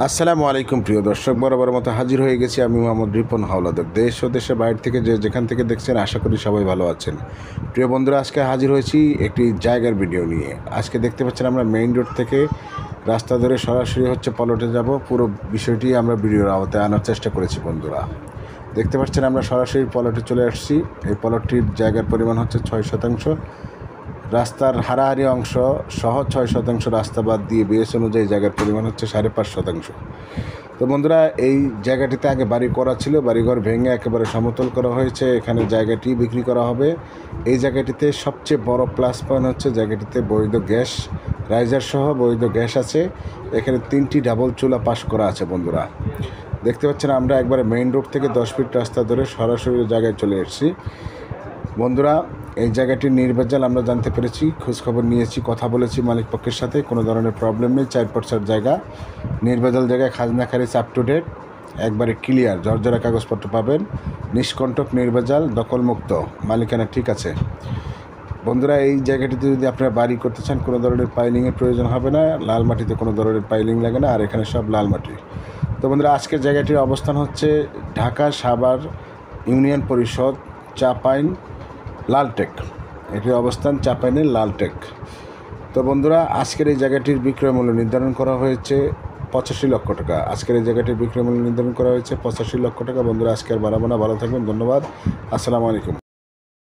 আসসালামু আলাইকুম প্রিয় দর্শক, বরাবর মতো হাজির হয়ে গেছি আমি মোহাম্মদ রিপন হাওলাদার। দেশ ও দেশের বাইরে থেকে যেখান থেকে দেখছেন আশা করি সবাই ভালো আছেন। প্রিয় বন্ধুরা, আজকে হাজির হয়েছি একটি জায়গার ভিডিও নিয়ে। আজকে দেখতে পাচ্ছেন আমরা মেইন রোড থেকে রাস্তা ধরে সরাসরি প্লটে যাব। পুরো বিষয়টি আমরা ভিডিওর আওতায় আনার চেষ্টা করেছি। বন্ধুরা দেখতে পাচ্ছেন আমরা সরাসরি প্লটে চলে আসছি। এই প্লটটির জায়গার পরিমাণ হচ্ছে 6%। রাস্তার হারাহারি অংশ সহ 6% রাস্তা বাদ দিয়ে বিএস অনুযায়ী জায়গার পরিমাণ হচ্ছে 5.5%। তো বন্ধুরা, এই জায়গাটিতে আগে বাড়ি করা ছিল, বাড়িঘর ভেঙে একেবারে সমতল করা হয়েছে। এখানে জায়গাটি বিক্রি করা হবে। এই জায়গাটিতে সবচেয়ে বড় প্লাস পয়েন্ট হচ্ছে জায়গাটিতে বৈধ গ্যাস রাইজার সহ বৈধ গ্যাস আছে। এখানে 3টি ডাবল চুলা পাস করা আছে। বন্ধুরা দেখতে পাচ্ছেন আমরা একবারে মেইন রোড থেকে 10 ফিট রাস্তা ধরে সরাসরি জায়গায় চলে এসেছি। বন্ধুরা, এই জায়গাটির নির্ভেজাল আমরা জানতে পেরেছি, খোঁজখবর নিয়েছি, কথা বলেছি মালিক পক্ষের সাথে। কোনো ধরনের প্রবলেম নেই। 4% জায়গা, নির্ভেজাল জায়গায়, খাজনা খারিজ আপ টু ডেট, একবারে ক্লিয়ার, ঝরঝরা কাগজপত্র পাবেন, নিষ্কণ্টক, নির্ভেজাল, দখলমুক্ত, মালিকানা ঠিক আছে। বন্ধুরা, এই জায়গাটিতে যদি আপনারা বাড়ি করতে চান কোনো ধরনের পাইলিংয়ের প্রয়োজন হবে না। লাল মাটিতে কোনো ধরনের পাইলিং লাগে না, আর এখানে সব লাল মাটি। তো বন্ধুরা, আজকের জায়গাটির অবস্থান হচ্ছে ঢাকা সাভার ইউনিয়ন পরিষদ, চাপাইন, লালটেক। এটির অবস্থান চাপাইনের লালটেক। তো বন্ধুরা, আজকের এই জায়গাটির বিক্রয় মূল্য নির্ধারণ করা হয়েছে 85 লক্ষ টাকা। আজকের এই জায়গাটির বিক্রয় মূল্য নির্ধারণ করা হয়েছে 85 লক্ষ টাকা। বন্ধুরা, আজকে আর বাড়াবো না, ভালো থাকবেন, ধন্যবাদ, আসসালামু আলাইকুম।